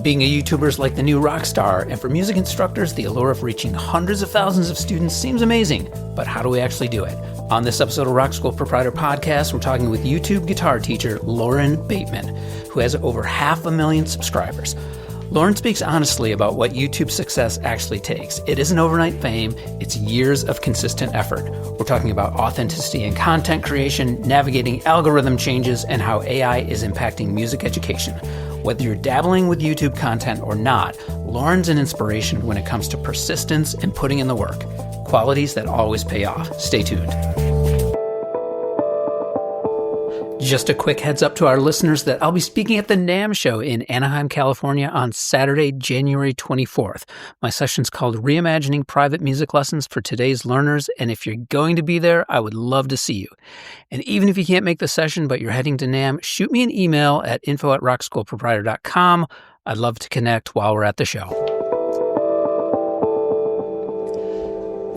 Being a YouTuber is like the new rock star, and for music instructors, the allure of reaching hundreds of thousands of students seems amazing. But how do we actually do it? On this episode of Rock School Proprietor Podcast, we're talking with YouTube guitar teacher Lauren Bateman, who has over 500,000 subscribers. Lauren speaks honestly about what YouTube success actually takes. It isn't overnight fame, it's years of consistent effort. We're talking about authenticity in content creation, navigating algorithm changes, and how AI is impacting music education. Whether you're dabbling with YouTube content or not, Lauren's an inspiration when it comes to persistence and putting in the work. Qualities that always pay off. Stay tuned. Just a quick heads up to our listeners that I'll be speaking at the NAMM show in Anaheim, California on Saturday, January 24th. My session's called Reimagining Private Music Lessons for Today's Learners, and if you're going to be there, I would love to see you. And even if you can't make the session, but you're heading to NAMM, shoot me an email at info@rockschoolproprietor.com. I'd love to connect while we're at the show.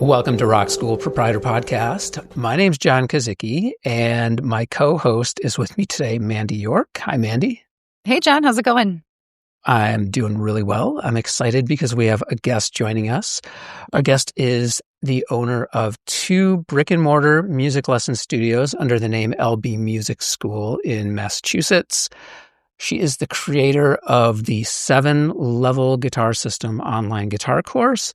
Welcome to Rock School Proprietor Podcast. My name's John Kazicki, and my co-host is with me today, Mandy York. Hi, Mandy. Hey, John. How's it going? I'm doing really well. I'm excited because we have a guest joining us. Our guest is the owner of 2 brick-and-mortar music lesson studios under the name LB Music School in Massachusetts. She is the creator of the 7-level guitar system online guitar course,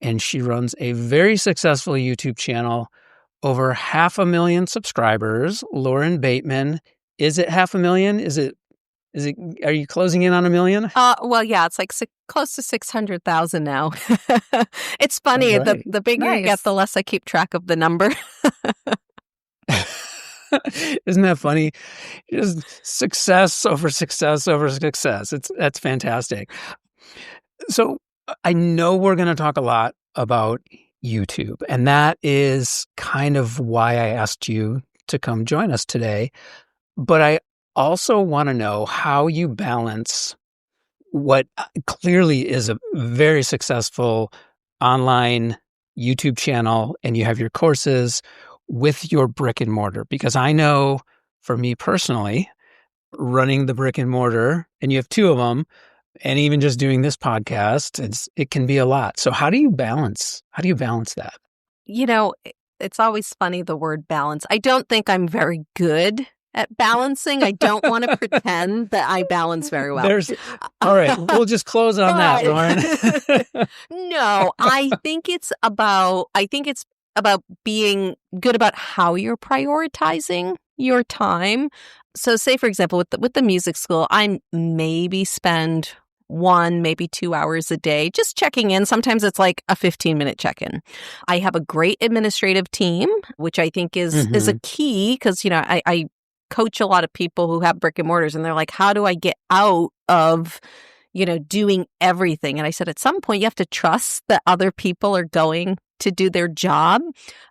and she runs a very successful YouTube channel, over 500,000 subscribers. Lauren Bateman. Is it 500,000? Is it, are you closing in on 1 million? Well, yeah, it's like close to 600,000 now. It's funny, right. The bigger you get, the less I keep track of the number. Isn't that funny? Just success over success over success. That's fantastic. So I know we're going to talk a lot about YouTube, and that is kind of why I asked you to come join us today. But I also want to know how you balance what clearly is a very successful online YouTube channel, and you have your courses, with your brick and mortar. Because I know for me personally, running the brick and mortar, and you have 2 of them, and even just doing this podcast, it can be a lot. So how do you balance that? You know, it's always funny, the word balance. I don't think I'm very good at balancing. I don't want to pretend that I balance very well. All right, we'll just close on that, Lauren. No, I think it's about being good about how you're prioritizing your time. So say, for example, with the music school, I maybe spend 1, maybe 2 hours a day just checking in. Sometimes it's like a 15-minute check-in. I have a great administrative team, which I think is a key, because, you know, I coach a lot of people who have brick and mortars, and they're like, how do I get out of, you know, doing everything? And I said, at some point, you have to trust that other people are going to do their job.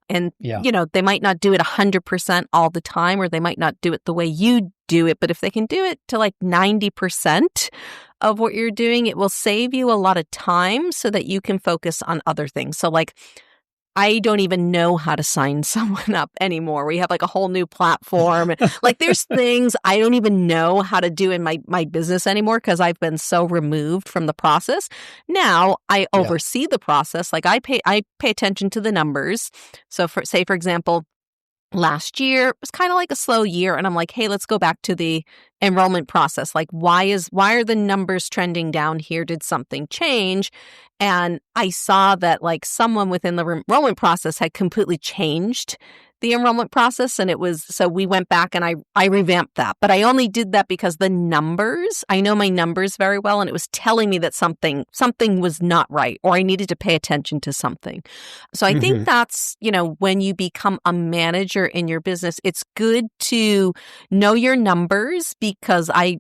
And, you know, they might not do it 100% all the time, or they might not do it the way you do it. But if they can do it to like 90% of what you're doing, it will save you a lot of time so that you can focus on other things. So like, I don't even know how to sign someone up anymore. We have like a whole new platform. Like there's things I don't even know how to do in my business anymore, because I've been so removed from the process. Now I oversee the process. Like I pay attention to the numbers. So for example, last year was kind of like a slow year, and I'm like, hey, let's go back to the enrollment process. Like, why are the numbers trending down here? Did something change? And I saw that like someone within the enrollment process had completely changed the enrollment process. And so we went back and I revamped that. But I only did that because the numbers, I know my numbers very well, and it was telling me that something was not right, or I needed to pay attention to something. So I think that's, you know, when you become a manager in your business, it's good to know your numbers, because I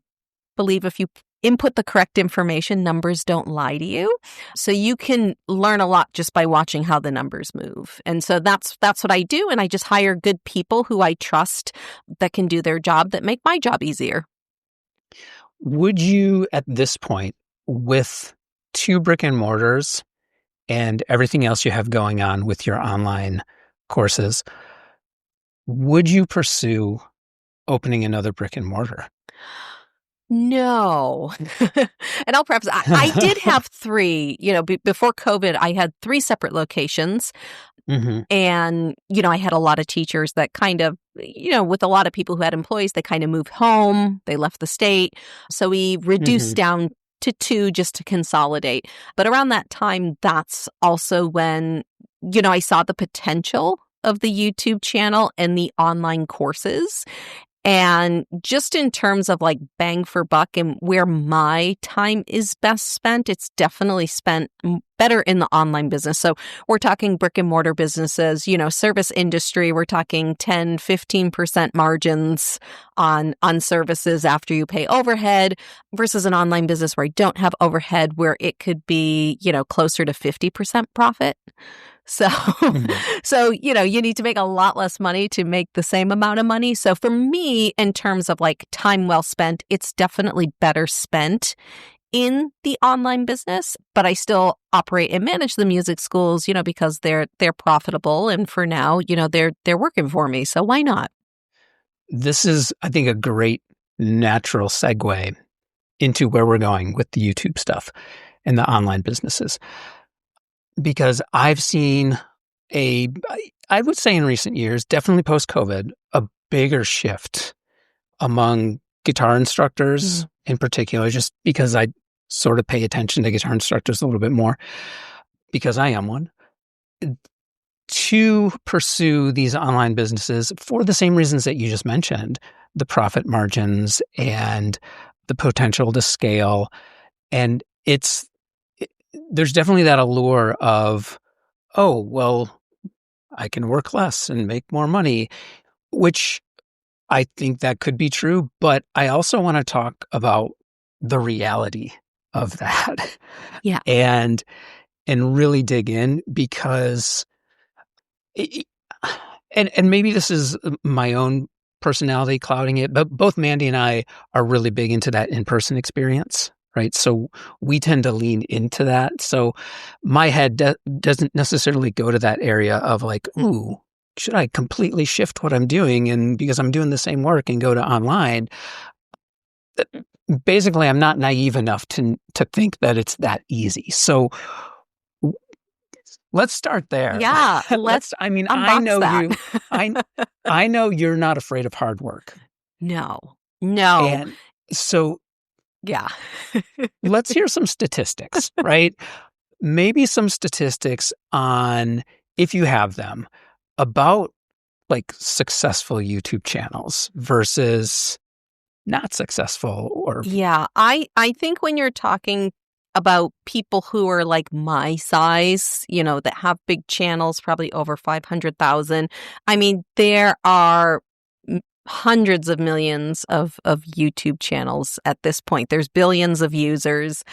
believe if you input the correct information, numbers don't lie to you. So you can learn a lot just by watching how the numbers move. And so that's what I do. And I just hire good people who I trust that can do their job, that make my job easier. Would you, at this point, with 2 brick and mortars and everything else you have going on with your online courses, would you pursue opening another brick and mortar? No. And I'll preface, I did have three, before COVID, I had three separate locations. Hmm. And, I had a lot of teachers that kind of, with a lot of people who had employees, they kind of moved home, they left the state. So we reduced Hmm. down to two just to consolidate. But around that time, that's also when, I saw the potential of the YouTube channel and the online courses. And just in terms of like bang for buck and where my time is best spent, it's definitely spent better in the online business. So we're talking brick and mortar businesses, service industry, we're talking 10, 15% margins on services after you pay overhead versus an online business where I don't have overhead where it could be, closer to 50% profit. So, Hmm. you need to make a lot less money to make the same amount of money. So for me, in terms of like time well spent, it's definitely better spent in the online business, but I still operate and manage the music schools, because they're profitable. And for now, they're working for me. So why not? This is, I think, a great natural segue into where we're going with the YouTube stuff and the online businesses. Because I've seen I would say in recent years, definitely post-COVID, a bigger shift among guitar instructors Mhm. in particular, just because I sort of pay attention to guitar instructors a little bit more because I am one, to pursue these online businesses for the same reasons that you just mentioned, the profit margins and the potential to scale. And there's definitely that allure of, oh, well, I can work less and make more money, which I think that could be true. But I also want to talk about the reality of that Yeah. and really dig in because it, and maybe this is my own personality clouding it, but both Mandy and I are really big into that in-person experience, right? So we tend to lean into that. So my head doesn't necessarily go to that area of like, ooh, should I completely shift what I'm doing and because I'm doing the same work and go to online? Basically, I'm not naive enough to think that it's that easy. So let's start there. Yeah. Let's I mean, I unbox know that. you. I I know you're not afraid of hard work. No. No. And so Yeah. let's hear some statistics, right? Maybe some statistics on, if you have them, about like successful YouTube channels versus not successful or Yeah, I think when you're talking about people who are like my size, that have big channels, probably over 500,000, I mean, there are hundreds of millions of YouTube channels at this point. There's billions of users,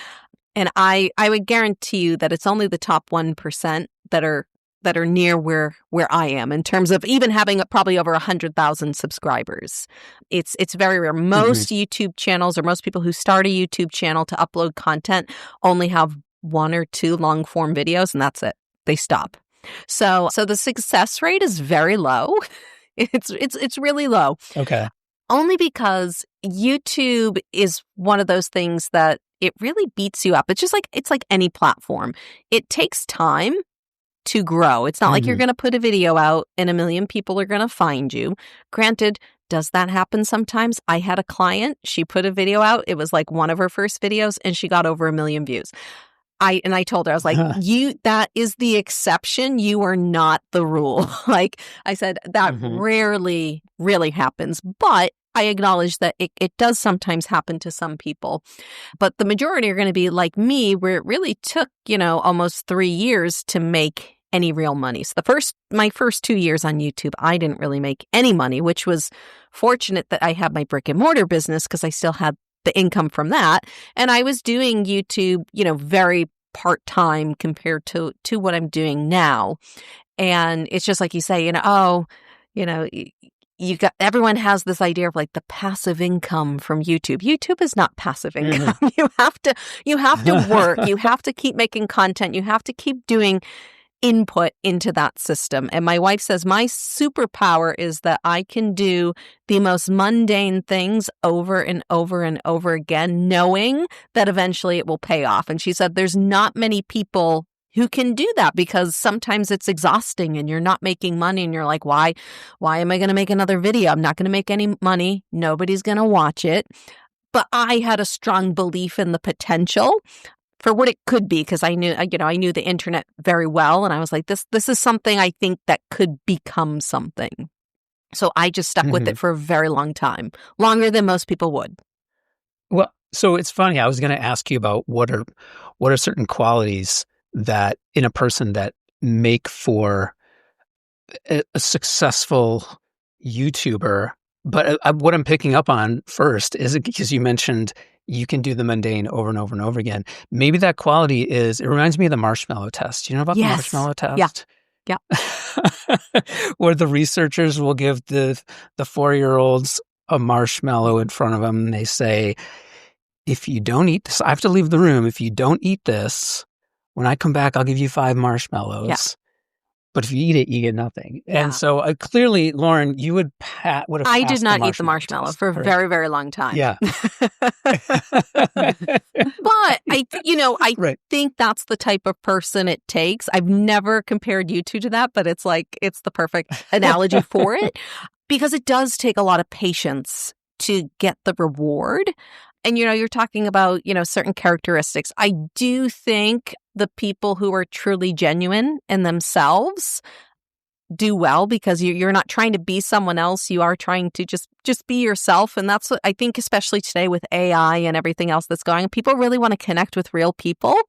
and I would guarantee you that it's only the top 1% that are near where I am in terms of even having probably over 100,000 subscribers. It's very rare. Mhm. Most YouTube channels or most people who start a YouTube channel to upload content only have one or two long form videos, and that's it. They stop. So the success rate is very low. It's really low. Okay. Only because YouTube is one of those things that it really beats you up. It's like any platform. It takes time to grow. It's not like you're Mhm. going to put a video out and a million people are going to find you. Granted, does that happen sometimes? I had a client, she put a video out. It was like one of her first videos and she got over 1 million views. I told her, I was like, that is the exception. You are not the rule. Like I said, that Mhm. rarely really happens, but I acknowledge that it does sometimes happen to some people. But the majority are going to be like me, where it really took, almost 3 years to make any real money. So my first 2 years on YouTube, I didn't really make any money, which was fortunate that I had my brick and mortar business because I still had the income from that. And I was doing YouTube, very part-time compared to what I'm doing now. And it's just like you say, you know, y- you got everyone has this idea of like the passive income from YouTube. YouTube is not passive income. Mhm. You have to work. You have to keep making content. You have to keep doing input into that system. And my wife says my superpower is that I can do the most mundane things over and over and over again, knowing that eventually it will pay off. And she said there's not many people who can do that because sometimes it's exhausting and you're not making money and you're like, why am I going to make another video? I'm not going to make any money. Nobody's going to watch it. But I had a strong belief in the potential for what it could be, because I knew the internet very well. And I was like, this is something I think that could become something. So I just stuck with it for a very long time, longer than most people would. Well, so it's funny. I was going to ask you about what are certain qualities that in a person that make for a successful YouTuber. But what I'm picking up on first is because you mentioned you can do the mundane over and over and over again. Maybe that quality it reminds me of the marshmallow test. You know about the marshmallow test? Yeah. Where the researchers will give the 4-year-olds a marshmallow in front of them. And they say, if you don't eat this, I have to leave the room. If you don't eat this, when I come back, I'll give you 5 marshmallows. Yeah. But if you eat it, you get nothing. Yeah. And so clearly, Lauren, you would have I did not eat the marshmallow for a very, very long time. Yeah. But I think that's the type of person it takes. I've never compared you two to that, but it's the perfect analogy for it, because it does take a lot of patience to get the reward. And, you're talking about, certain characteristics. I do think the people who are truly genuine in themselves do well, because you're not trying to be someone else. You are trying to just be yourself. And that's what I think, especially today with AI and everything else that's going on, people really want to connect with real people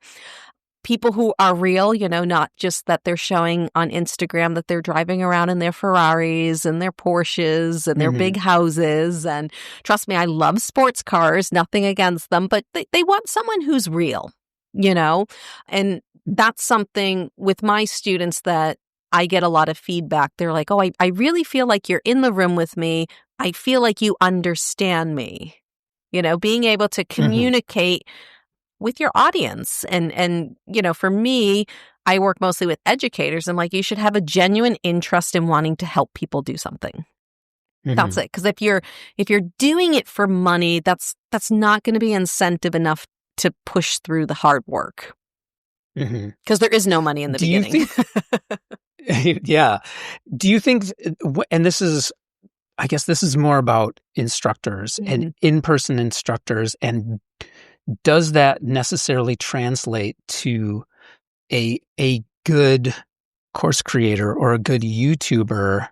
who are real, not just that they're showing on Instagram that they're driving around in their Ferraris and their Porsches and their big houses. And trust me, I love sports cars, nothing against them, but they want someone who's real, and that's something with my students that I get a lot of feedback. They're like, oh, I really feel like you're in the room with me. I feel like you understand me, being able to communicate with your audience. And for me, I work mostly with educators. I'm like, you should have a genuine interest in wanting to help people do something. That's it. Because if you're doing it for money, that's not going to be incentive enough to push through the hard work. Because there is no money in the beginning. Yeah. Do you think, and I guess this is more about instructors and in-person instructors, and does that necessarily translate to a good course creator or a good YouTuber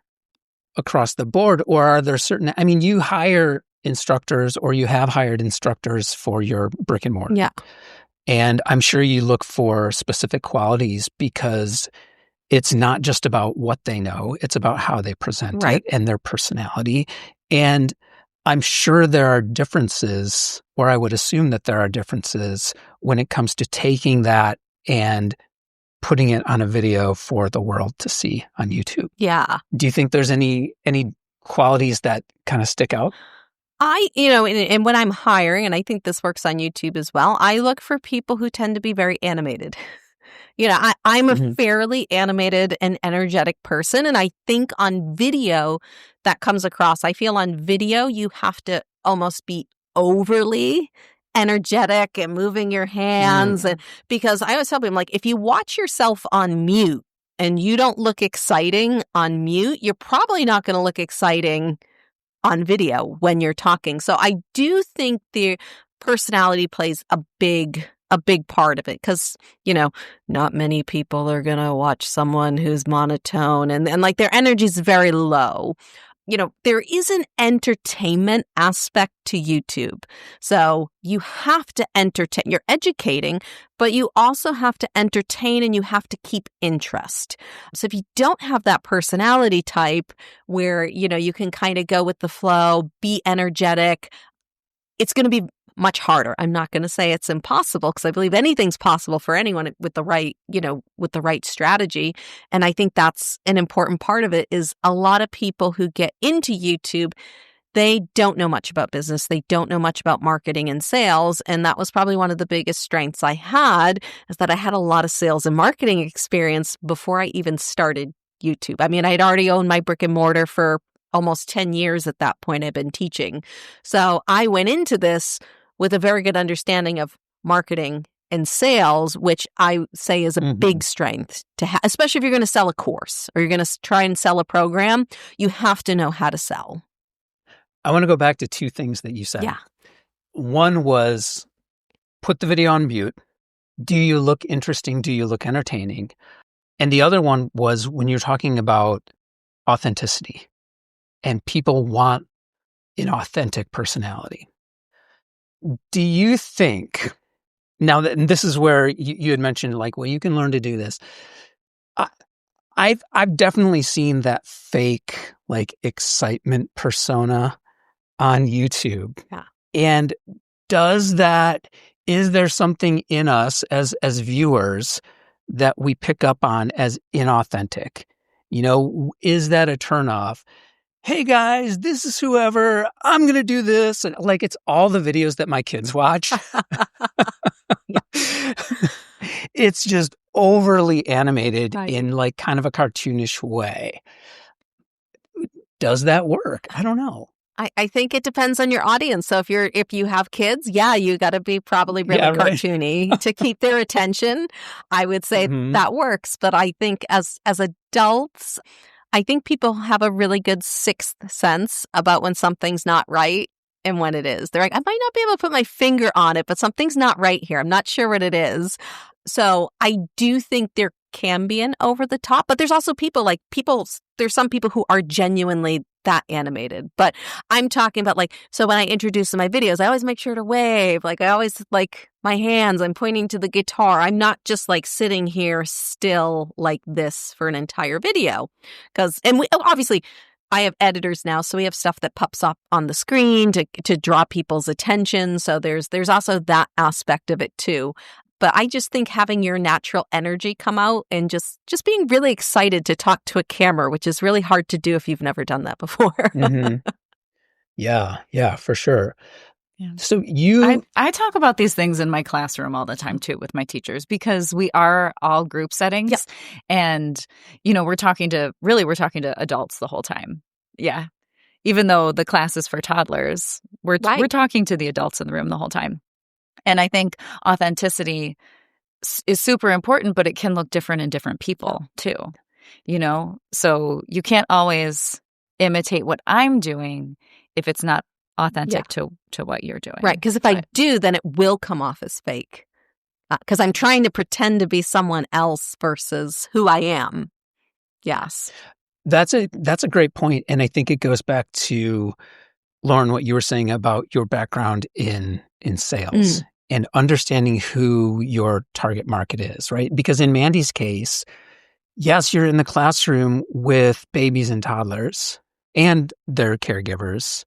across the board? Or are there you hire instructors, or you have hired instructors for your brick and mortar. Yeah. And I'm sure you look for specific qualities, because it's not just about what they know, it's about how they present it and their personality. And I'm sure there are differences, or I would assume that there are differences when it comes to taking that and putting it on a video for the world to see on YouTube. Yeah. Do you think there's any qualities that kind of stick out? And when I'm hiring, and I think this works on YouTube as well, I look for people who tend to be very animated. I'm a fairly animated and energetic person. And I think on video that comes across. I feel on video, you have to almost be overly energetic and moving your hands. And because I always tell people, like, if you watch yourself on mute and you don't look exciting on mute, you're probably not going to look exciting on video when you're talking. So I do think the personality plays a big part of it, because, not many people are going to watch someone who's monotone and like their energy is very low. There is an entertainment aspect to YouTube. So you have to entertain. You're educating, but you also have to entertain, and you have to keep interest. So if you don't have that personality type where, you can kind of go with the flow, be energetic, it's going to be much harder. I'm not going to say it's impossible, because I believe anything's possible for anyone with the right, with the right strategy. And I think that's an important part of it, is a lot of people who get into YouTube, they don't know much about business. They don't know much about marketing and sales. And that was probably one of the biggest strengths I had, is that I had a lot of sales and marketing experience before I even started YouTube. I mean, I'd already owned my brick and mortar for almost 10 years at that point. I've been teaching. So I went into this with a very good understanding of marketing and sales, which I say is a big strength to have, especially if you're going to sell a course or you're going to try and sell a program. You have to know how to sell. I want to go back to two things that you said. Yeah. One was put the video on mute. Do you look interesting? Do you look entertaining? And the other one was when you're talking about authenticity, and people want an authentic personality. Do you think, now that, and this is where you had mentioned like, well, you can learn to do this. I've definitely seen that fake like excitement persona on YouTube. Yeah. And is there something in us as viewers that we pick up on as inauthentic? Is that a turnoff? Hey guys, this is whoever, I'm going to do this. And like, it's all the videos that my kids watch. It's just overly animated in like kind of a cartoonish way. Does that work? I don't know. I think it depends on your audience. So if you have kids, you got to be probably really cartoony to keep their attention. I would say that works. But I think as adults, I think people have a really good sixth sense about when something's not right and when it is. They're like, I might not be able to put my finger on it, but something's not right here. I'm not sure what it is. So I do think there can be an over the top, but there's also there's some people who are genuinely that animated. But I'm talking about so when I introduce my videos, I always make sure to wave. Like I always my hands, I'm pointing to the guitar. I'm not just sitting here still like this for an entire video. Obviously I have editors now, so we have stuff that pops up on the screen to draw people's attention. So there's also that aspect of it too. But I just think having your natural energy come out and just being really excited to talk to a camera, which is really hard to do if you've never done that before. Yeah, for sure. Yeah. So I talk about these things in my classroom all the time too with my teachers, because we are all group settings. Yep. And, we're talking to adults the whole time. Yeah. Even though the class is for toddlers, we're talking to the adults in the room the whole time. And I think authenticity is super important, but it can look different in different people too, So you can't always imitate what I'm doing if it's not authentic to what you're doing. Right, because if I do, then it will come off as fake. Because I'm trying to pretend to be someone else versus who I am. Yes. That's a great point. And I think it goes back to, Lauren, what you were saying about your background in sales and understanding who your target market is, right? Because in Mandy's case, yes, you're in the classroom with babies and toddlers and their caregivers.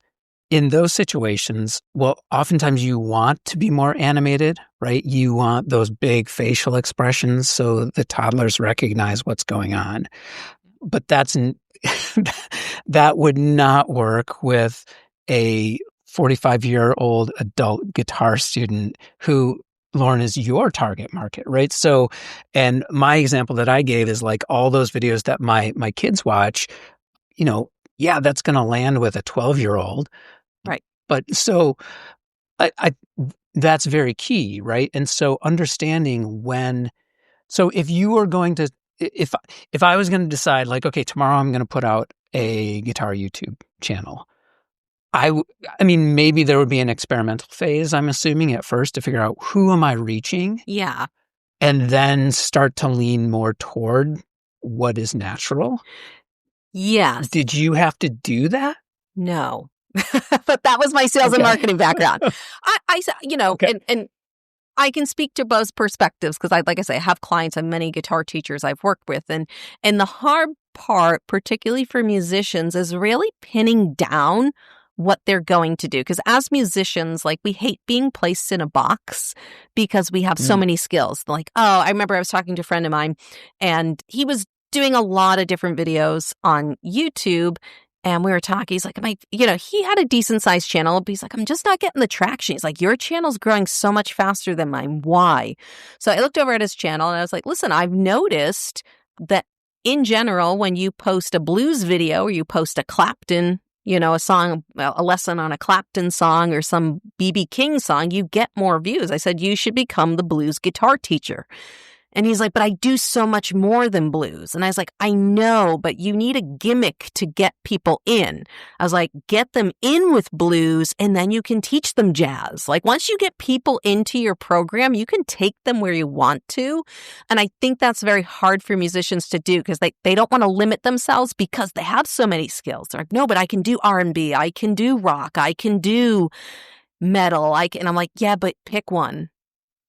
In those situations, well, oftentimes you want to be more animated, right? You want those big facial expressions so the toddlers recognize what's going on. But that would not work with a 45-year-old adult guitar student who, Lauren, is your target market, right? So, and my example that I gave is all those videos that my kids watch, that's going to land with a 12-year-old. Right. But so I that's very key, right? And so understanding if you were going to, if I was going to decide okay, tomorrow I'm going to put out a guitar YouTube channel, I mean, maybe there would be an experimental phase, I'm assuming, at first to figure out who am I reaching? Yeah. And then start to lean more toward what is natural. Yes. Did you have to do that? No. But that was my sales and marketing background. And I can speak to both perspectives because like I say, I have clients and many guitar teachers I've worked with. And the hard part, particularly for musicians, is really pinning down what they're going to do. Because as musicians, we hate being placed in a box because we have so many skills. I remember I was talking to a friend of mine and he was doing a lot of different videos on YouTube. And we were talking, he's like, he had a decent sized channel, but he's like, I'm just not getting the traction. He's like, your channel's growing so much faster than mine. Why? So I looked over at his channel and I was like, listen, I've noticed that in general, when you post a blues video or you post a Clapton, a song, a lesson on a Clapton song or some B.B. King song, you get more views. I said, you should become the blues guitar teacher. And he's like, but I do so much more than blues. And I was like, I know, but you need a gimmick to get people in. I was like, get them in with blues and then you can teach them jazz. Like once you get people into your program, you can take them where you want to. And I think that's very hard for musicians to do because they don't want to limit themselves because they have so many skills. They're like, no, but I can do R&B. I can do rock. I can do metal. And I'm like, yeah, but pick one.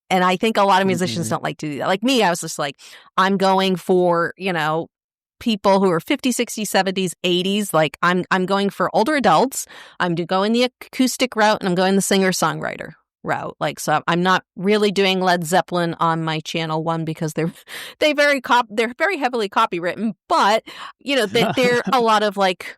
And I think a lot of musicians don't like to do that. Like me, I was just like, I'm going for, people who are 50s, 60s, 70s, 80s. Like I'm going for older adults. I'm going the acoustic route and I'm going the singer-songwriter route. Like, so I'm not really doing Led Zeppelin on my channel, one, because they're very heavily copywritten, but, they're a lot of like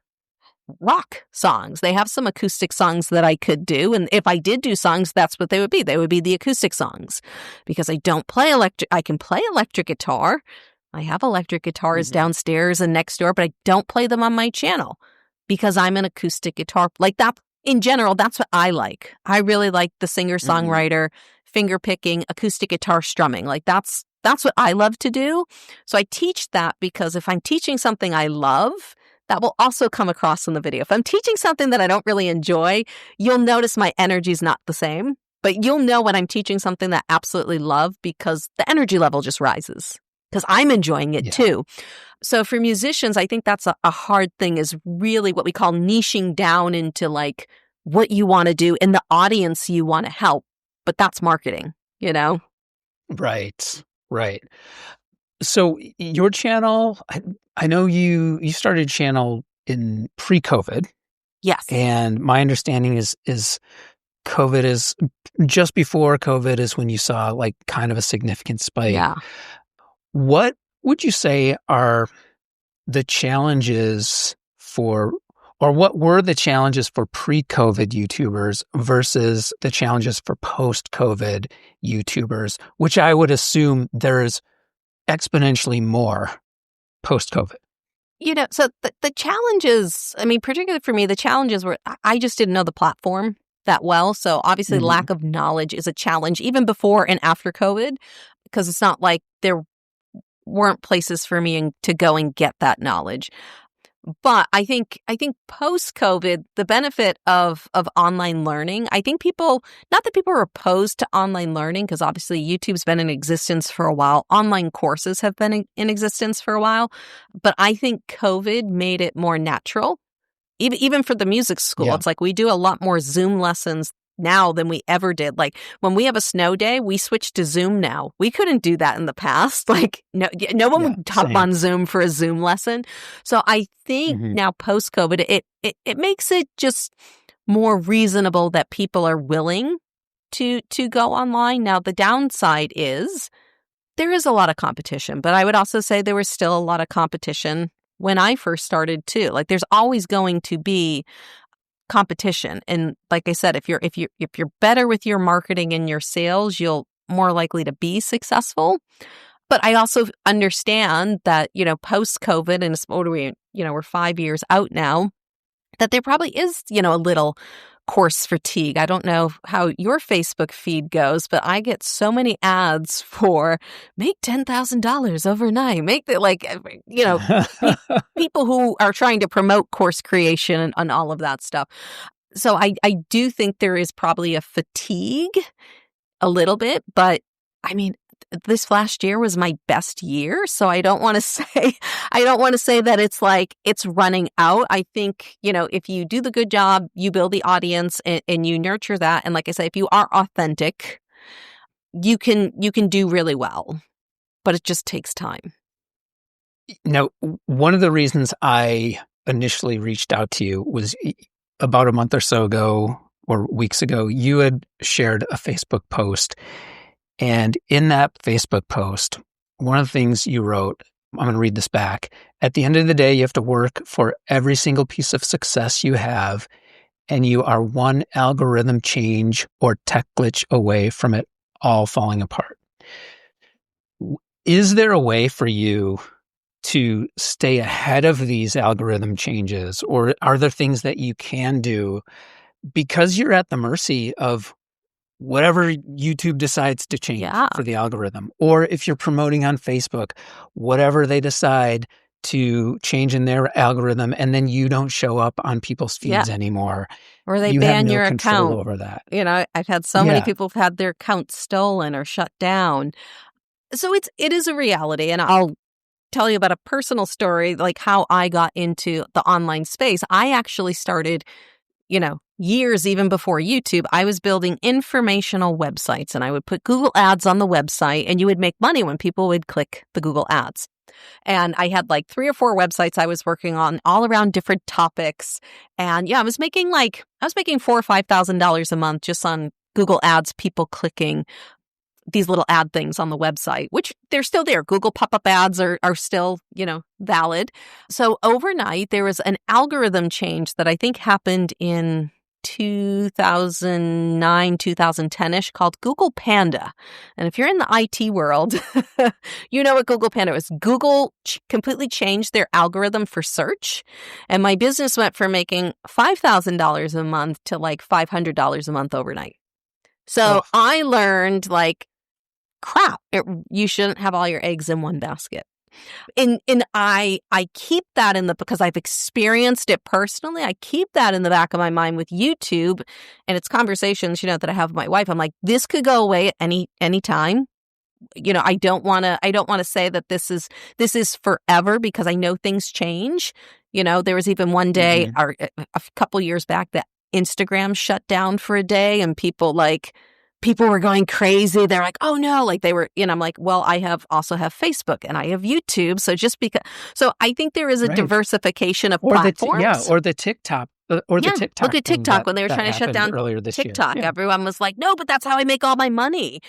rock songs. They have some acoustic songs that I could do. And if I did do songs, that's what they would be. They would be the acoustic songs because I don't play I can play electric guitar. I have electric guitars downstairs and next door, but I don't play them on my channel because I'm an acoustic guitar. Like that, in general, that's what I like. I really like the singer-songwriter, finger picking, acoustic guitar strumming. Like that's what I love to do. So I teach that because if I'm teaching something I love, that will also come across in the video. If I'm teaching something that I don't really enjoy, you'll notice my energy is not the same, but you'll know when I'm teaching something that I absolutely love because the energy level just rises because I'm enjoying it too. So for musicians, I think that's a hard thing is really what we call niching down into like what you want to do and the audience you want to help. But that's marketing, Right. So your channel, I know you started a channel in pre-COVID. Yes. And my understanding is COVID is just before COVID is when you saw like kind of a significant spike. Yeah. What would you say are the challenges or what were the challenges for pre-COVID YouTubers versus the challenges for post-COVID YouTubers, which I would assume there's exponentially more post-COVID? So the challenges, I mean, particularly for me, the challenges were I just didn't know the platform that well. So obviously lack of knowledge is a challenge even before and after COVID, because it's not like there weren't places for me to go and get that knowledge. But I think post-COVID, the benefit of online learning, I think not that people are opposed to online learning, because obviously YouTube's been in existence for a while. Online courses have been in existence for a while. But I think COVID made it more natural. Even for the music school, It's like we do a lot more Zoom lessons now than we ever did. Like when we have a snow day, we switch to Zoom now. We couldn't do that in the past. Like no one would hop on Zoom for a Zoom lesson. So I think now post-COVID, it makes it just more reasonable that people are willing to go online. Now the downside is there is a lot of competition, but I would also say there was still a lot of competition when I first started too. Like there's always going to be competition. And like I said, if you're better with your marketing and your sales, you'll more likely to be successful. But I also understand that, post-COVID, and what are we, we're 5 years out now, that there probably is, a little course fatigue. I don't know how your Facebook feed goes, but I get so many ads for make $10,000 overnight, make that people who are trying to promote course creation and all of that stuff. So I do think there is probably a fatigue a little bit, but I mean, this last year was my best year. So I don't want to say that it's like it's running out. I think, if you do the good job, you build the audience and you nurture that. And like I said, if you are authentic, you can do really well, but it just takes time. Now, one of the reasons I initially reached out to you was about a month or so ago or weeks ago, you had shared a Facebook post. And in that Facebook post, one of the things you wrote I'm going to read this back. At the end of the day, you have to work for every single piece of success you have, and you are one algorithm change or tech glitch away from it all falling apart. Is there a way for you to stay ahead of these algorithm changes, or are there things that you can do because you're at the mercy of whatever YouTube decides to change for the algorithm? Or if you're promoting on Facebook, whatever they decide to change in their algorithm, and then you don't show up on people's feeds anymore. Or they you ban have no your control account. over that. I've had so many people who've had their accounts stolen or shut down. So it is a reality. And I'll tell you about a personal story, like how I got into the online space. I actually started, years even before YouTube. I was building informational websites, and I would put Google ads on the website, and you would make money when people would click the Google ads. And I had like 3 or 4 websites I was working on all around different topics. And I was making $4,000 or $5,000 a month just on Google ads, people clicking these little ad things on the website, which they're still there. Google pop-up ads are still, valid. So overnight, there was an algorithm change that I think happened in 2009, 2010-ish called Google Panda. And if you're in the IT world, you know what Google Panda is. Google completely changed their algorithm for search. And my business went from making $5,000 a month to like $500 a month overnight. So I learned crap, you shouldn't have all your eggs in one basket. And I keep that because I've experienced it personally. I keep that in the back of my mind with YouTube, and it's conversations, that I have with my wife. I'm like, this could go away at any time. I don't want to say that this is forever, because I know things change. There was even one day or a couple years back that Instagram shut down for a day, and people were going crazy. They're like, oh no, they were, I'm like, well, I also have Facebook and I have YouTube. So so I think there is a diversification of platforms. Or the TikTok. Or the TikTok. Look at TikTok when they were trying to shut down earlier this TikTok. year. Everyone was like, no, but that's how I make all my money.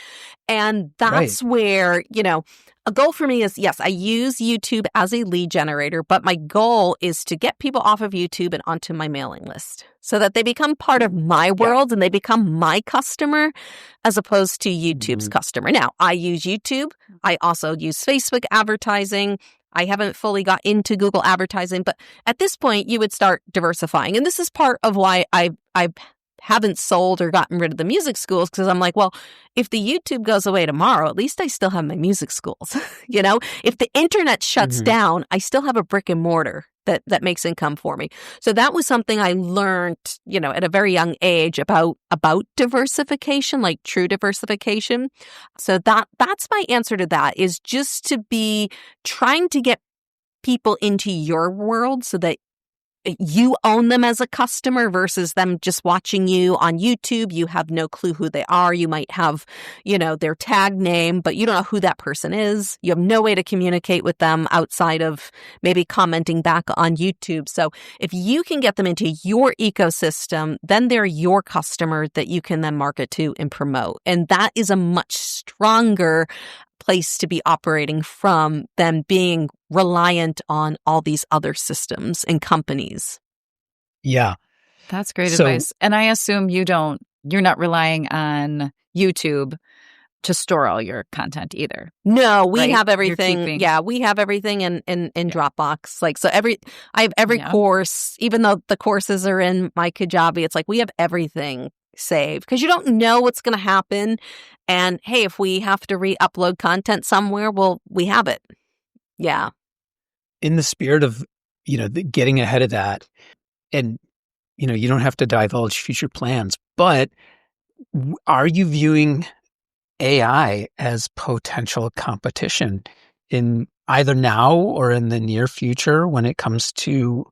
And that's where, a goal for me is, yes, I use YouTube as a lead generator, but my goal is to get people off of YouTube and onto my mailing list so that they become part of my world and they become my customer as opposed to YouTube's customer. Now, I use YouTube. I also use Facebook advertising. I haven't fully got into Google advertising, but at this point, you would start diversifying. And this is part of why I haven't sold or gotten rid of the music schools, because I'm like, well, if the YouTube goes away tomorrow, at least I still have my music schools. If the internet shuts down, I still have a brick and mortar that makes income for me. So that was something I learned, at a very young age about diversification, like true diversification. So that's my answer to that, is just to be trying to get people into your world so that you own them as a customer versus them just watching you on YouTube. You have no clue who they are. You might have, their tag name, but you don't know who that person is. You have no way to communicate with them outside of maybe commenting back on YouTube. So if you can get them into your ecosystem, then they're your customer that you can then market to and promote. And that is a much stronger place to be operating from than being reliant on all these other systems and companies. Yeah. That's great advice. And I assume you're not relying on YouTube to store all your content either. No, we have everything. We have everything in Dropbox. I have every course, even though the courses are in my Kajabi, it's like we have everything saved because you don't know what's going to happen. And hey, if we have to re-upload content somewhere, well, we have it. Yeah. In the spirit of, getting ahead of that, and, you don't have to divulge future plans, but are you viewing AI as potential competition in either now or in the near future when it comes to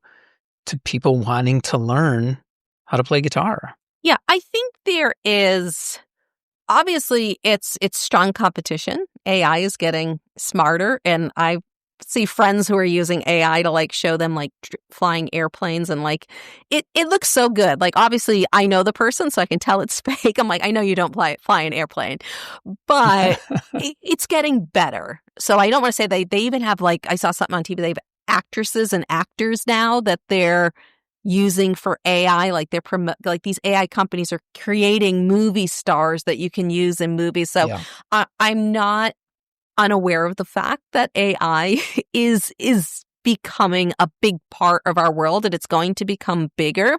people wanting to learn how to play guitar? Yeah, I think there is. Obviously, it's strong competition. AI is getting smarter, and I see friends who are using AI to like show them like flying airplanes, and like it looks so good. Like obviously I know the person, so I can tell it's fake. I'm like, I know you don't fly an airplane, but it's getting better. So I don't want to say they even have, like, I saw something on TV, they have actresses and actors now that they're using for AI. Like like these AI companies are creating movie stars that you can use in movies. So I'm not unaware of the fact that AI is becoming a big part of our world, and it's going to become bigger.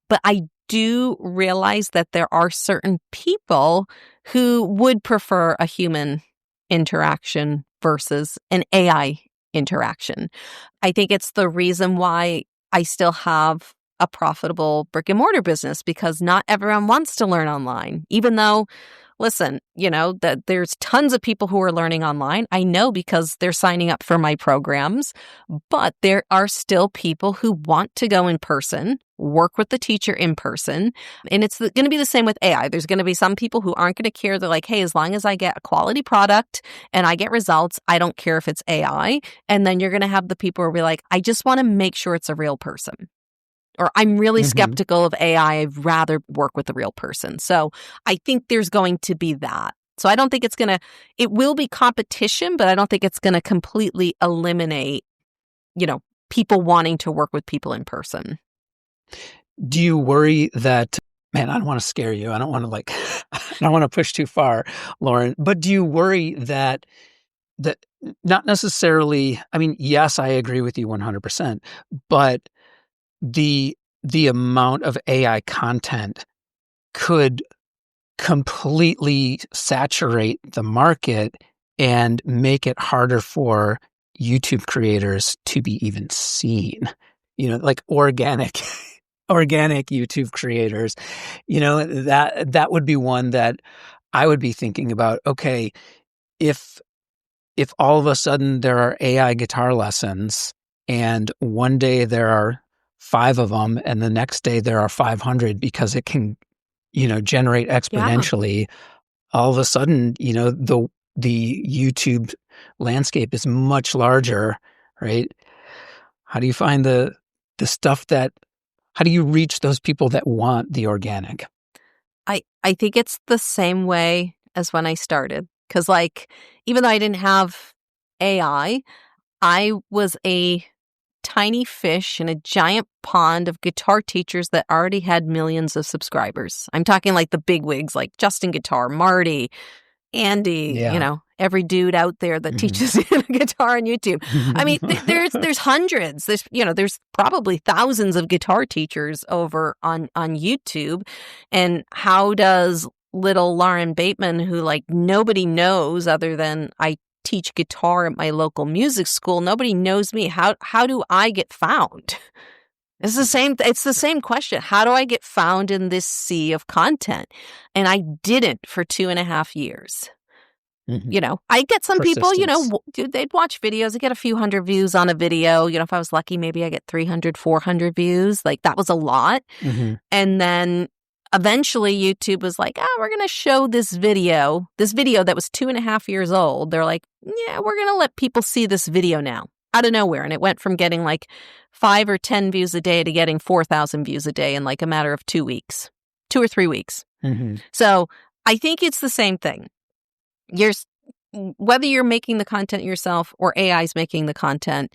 But I do realize that there are certain people who would prefer a human interaction versus an AI interaction. I think it's the reason why I still have a profitable brick and mortar business, because not everyone wants to learn online, even though, listen, that there's tons of people who are learning online. I know because they're signing up for my programs, but there are still people who want to go in person, work with the teacher in person. And it's going to be the same with AI. There's going to be some people who aren't going to care. They're like, hey, as long as I get a quality product and I get results, I don't care if it's AI. And then you're going to have the people who will be like, I just want to make sure it's a real person. Or I'm really skeptical of AI. I'd rather work with a real person. So I think there's going to be that. So I don't think it will be competition, but I don't think it's going to completely eliminate, people wanting to work with people in person. Do you worry that, man, I don't want to scare you. I don't want to I don't want to push too far, Lauren, but do you worry that not necessarily, I mean, yes, I agree with you 100%, but the amount of AI content could completely saturate the market and make it harder for YouTube creators to be even seen, like organic YouTube creators, that would be one that I would be thinking about. Okay, if all of a sudden there are AI guitar lessons and one day there are 5 of them and the next day there are 500 because it can, generate exponentially, all of a sudden, the YouTube landscape is much larger, right? How do you find the stuff how do you reach those people that want the organic? I think it's the same way as when I started. Because even though I didn't have AI, I was a tiny fish in a giant pond of guitar teachers that already had millions of subscribers. I'm talking like the bigwigs, like Justin Guitar, Marty, Andy, every dude out there that teaches guitar on YouTube. I mean, there's hundreds. There's probably thousands of guitar teachers over on YouTube. And how does little Lauren Bateman, who nobody knows other than I teach guitar at my local music school, nobody knows me. How do I get found? It's the same question. How do I get found in this sea of content? And I didn't for 2.5 years. I get some people, they'd watch videos, they get a few hundred views on a video. If I was lucky, maybe I get 300, 400 views. That was a lot. And then eventually YouTube was like, we're going to show this video that was 2.5 years old. They're like, yeah, we're going to let people see this video now, out of nowhere. And it went from getting 5 or 10 views a day to getting 4,000 views a day in a matter of 2 weeks, 2 or 3 weeks. So I think it's the same thing. Whether you're making the content yourself or AI's making the content,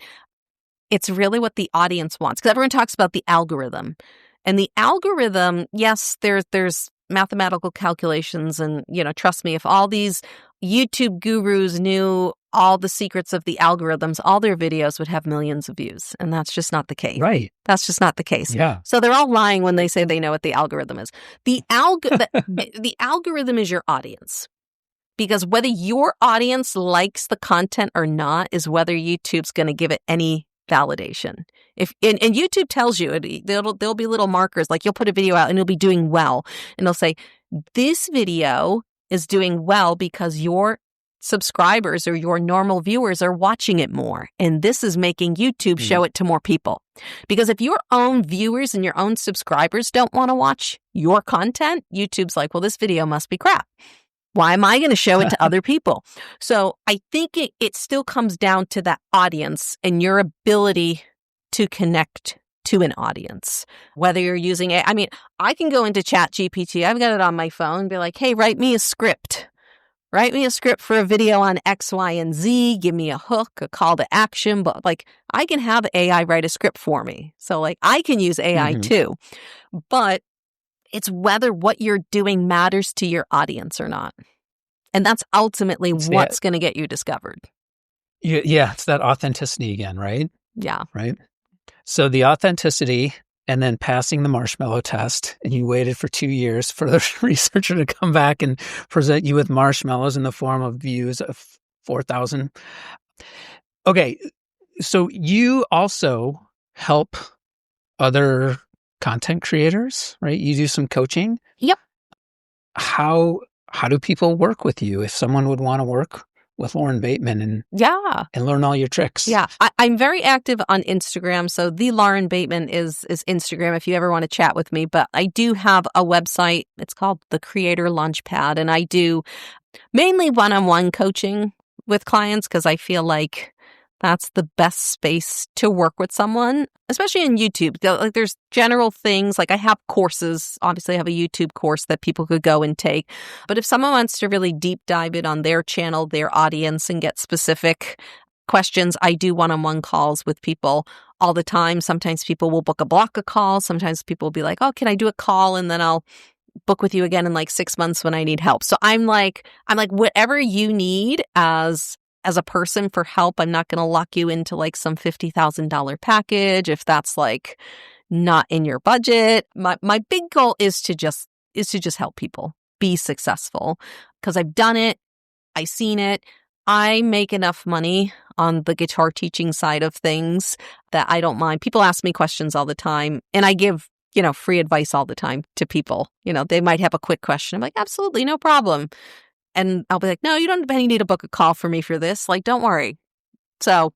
it's really what the audience wants. Because everyone talks about the algorithm. And the algorithm, yes, there's mathematical calculations. And, trust me, if all these YouTube gurus knew all the secrets of the algorithms, all their videos would have millions of views. And that's just not the case. Right. That's just not the case. Yeah. So they're all lying when they say they know what the algorithm is. The algorithm is your audience. Because whether your audience likes the content or not is whether YouTube's going to give it any validation. And YouTube tells you, there'll be little markers, you'll put a video out and it'll be doing well. And they'll say, this video is doing well because your subscribers or your normal viewers are watching it more. And this is making YouTube show it to more people. Because if your own viewers and your own subscribers don't want to watch your content, YouTube's like, well, this video must be crap. Why am I going to show it to other people? So I think it still comes down to that audience and your ability to connect to an audience, whether you're using it. I mean, I can go into ChatGPT. I've got it on my phone, be like, hey, write me a script. Write me a script for a video on X, Y, and Z. Give me a hook, a call to action. But like, I can have AI write a script for me. So like, I can use AI too. But it's whether what you're doing matters to your audience or not. And that's ultimately what's going to get you discovered. Yeah, it's that authenticity again, right? Yeah. Right. So the authenticity and then passing the marshmallow test, and you waited for 2 years for the researcher to come back and present you with marshmallows in the form of views of 4,000. Okay, so you also help other content creators, right? You do some coaching. Yep. How do people work with you if someone would want to work with Lauren Bateman and learn all your tricks? Yeah, I'm very active on Instagram. So the Lauren Bateman is Instagram if you ever want to chat with me. But I do have a website. It's called The Creator Launchpad. And I do mainly one-on-one coaching with clients because I feel like that's the best space to work with someone, especially in YouTube. Like there's general things, like I have courses. Obviously, I have a YouTube course that people could go and take. But if someone wants to really deep dive it on their channel, their audience, and get specific questions, I do one-on-one calls with people all the time. Sometimes people will book a block of calls. Sometimes people will be like, oh, can I do a call? And then I'll book with you again in like 6 months when I need help. So I'm like, whatever you need as a person for help. I'm not going to lock you into like some $50,000 package if that's like not in your budget. My big goal is to just help people be successful because I've done it. I've seen it. I make enough money on the guitar teaching side of things that I don't mind. People ask me questions all the time and I give, free advice all the time to people. They might have a quick question. I'm like, absolutely, no problem. And I'll be like, no, you don't need to book a call for me for this. Like, don't worry. So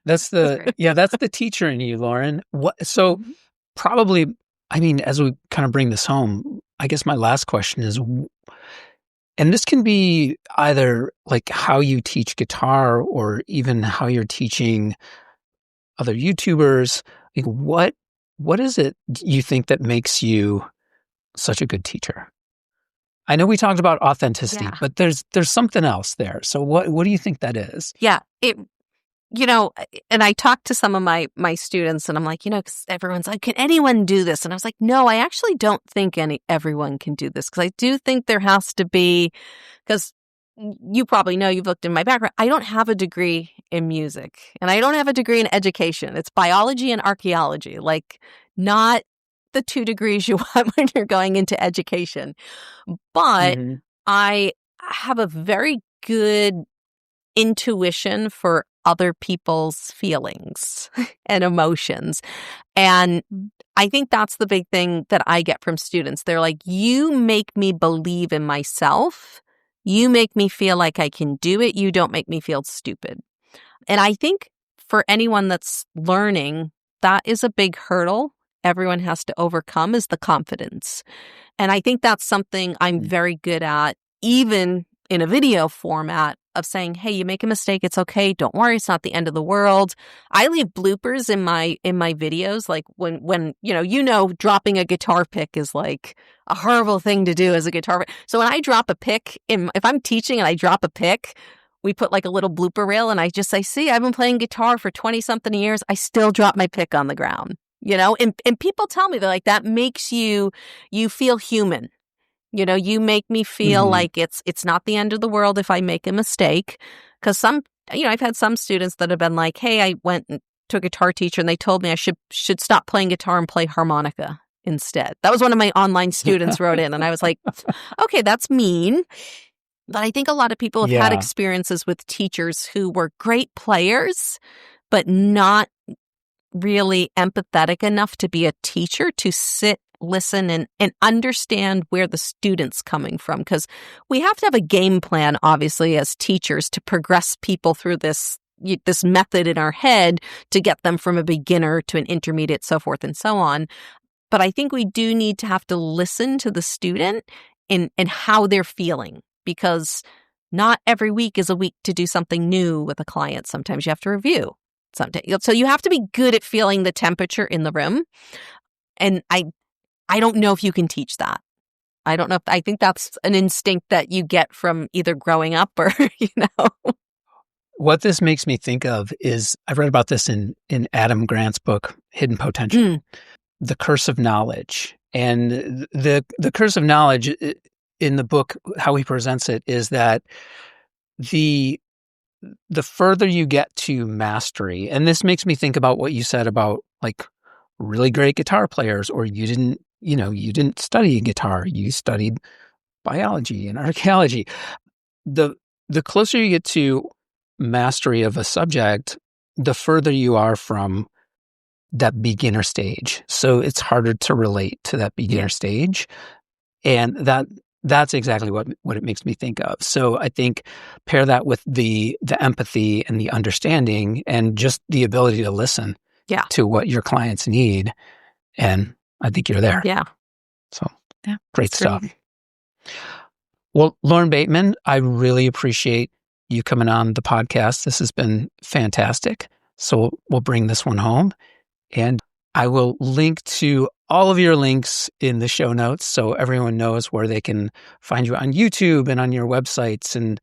that's the teacher in you, Lauren. So probably, I mean, as we kind of bring this home, I guess my last question is, and this can be either like how you teach guitar or even how you're teaching other YouTubers. Like what is it you think that makes you such a good teacher? I know we talked about authenticity, but there's something else there. So what do you think that is? Yeah, and I talked to some of my students and I'm like, because everyone's like, can anyone do this? And I was like, no, I actually don't think everyone can do this because I do think there has to be, because you probably know, you've looked in my background. I don't have a degree in music and I don't have a degree in education. It's biology and archaeology, like not the 2 degrees you want when you're going into education. But I have a very good intuition for other people's feelings and emotions. And I think that's the big thing that I get from students. They're like, you make me believe in myself. You make me feel like I can do it. You don't make me feel stupid. And I think for anyone that's learning, that is a big hurdle everyone has to overcome, is the confidence. And I think that's something I'm very good at, even in a video format, of saying, hey, you make a mistake, it's okay, don't worry, it's not the end of the world. I leave bloopers in my videos, like when dropping a guitar pick is like a horrible thing to do as a guitar. So when I drop a pick, if I'm teaching and I drop a pick, we put like a little blooper reel and I just say, see, I've been playing guitar for 20 something years, I still drop my pick on the ground. And people tell me, they're like, that makes you feel human. You make me feel like it's not the end of the world if I make a mistake. Because I've had some students that have been like, hey, I went to a guitar teacher and they told me I should stop playing guitar and play harmonica instead. That was one of my online students wrote in. And I was like, okay, that's mean. But I think a lot of people have had experiences with teachers who were great players, but not really empathetic enough to be a teacher, to sit, listen, and understand where the student's coming from. Because we have to have a game plan, obviously, as teachers to progress people through this method in our head to get them from a beginner to an intermediate, so forth and so on. But I think we do need to have to listen to the student and how they're feeling, because not every week is a week to do something new with a client. Sometimes you have to review. So you have to be good at feeling the temperature in the room. And I don't know if you can teach that. I think that's an instinct that you get from either growing up or, What this makes me think of is, I've read about this in Adam Grant's book, Hidden Potential, The Curse of Knowledge. And the curse of knowledge in the book, how he presents it, is that the further you get to mastery, and this makes me think about what you said about like really great guitar players, or you didn't study guitar, you studied biology and archaeology. The closer you get to mastery of a subject, the further you are from that beginner stage. So it's harder to relate to that beginner stage. And that's exactly what it makes me think of. So I think pair that with the empathy and the understanding and just the ability to listen to what your clients need. And I think you're there. Yeah. So great stuff. Well, Lauren Bateman, I really appreciate you coming on the podcast. This has been fantastic. So we'll bring this one home, and I will link to all of your links in the show notes so everyone knows where they can find you on YouTube and on your websites. And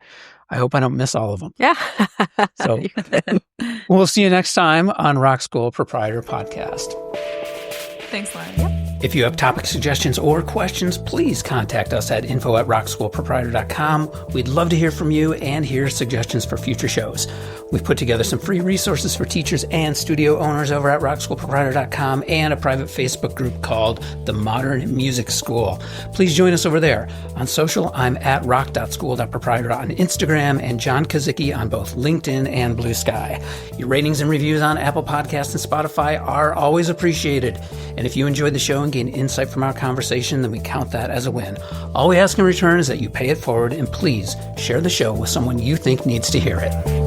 I hope I don't miss all of them. Yeah. So we'll see you next time on Rock School Proprietor Podcast. Thanks, Lauren. Yep. If you have topic suggestions or questions, please contact us at info@rockschoolproprietor.com. We'd love to hear from you and hear suggestions for future shows. We've put together some free resources for teachers and studio owners over at rockschoolproprietor.com and a private Facebook group called The Modern Music School. Please join us over there. On social, I'm at rock.school.proprietor on Instagram and John Kazicki on both LinkedIn and Blue Sky. Your ratings and reviews on Apple Podcasts and Spotify are always appreciated. And if you enjoyed the show and gain insight from our conversation, then we count that as a win. All we ask in return is that you pay it forward, and please share the show with someone you think needs to hear it.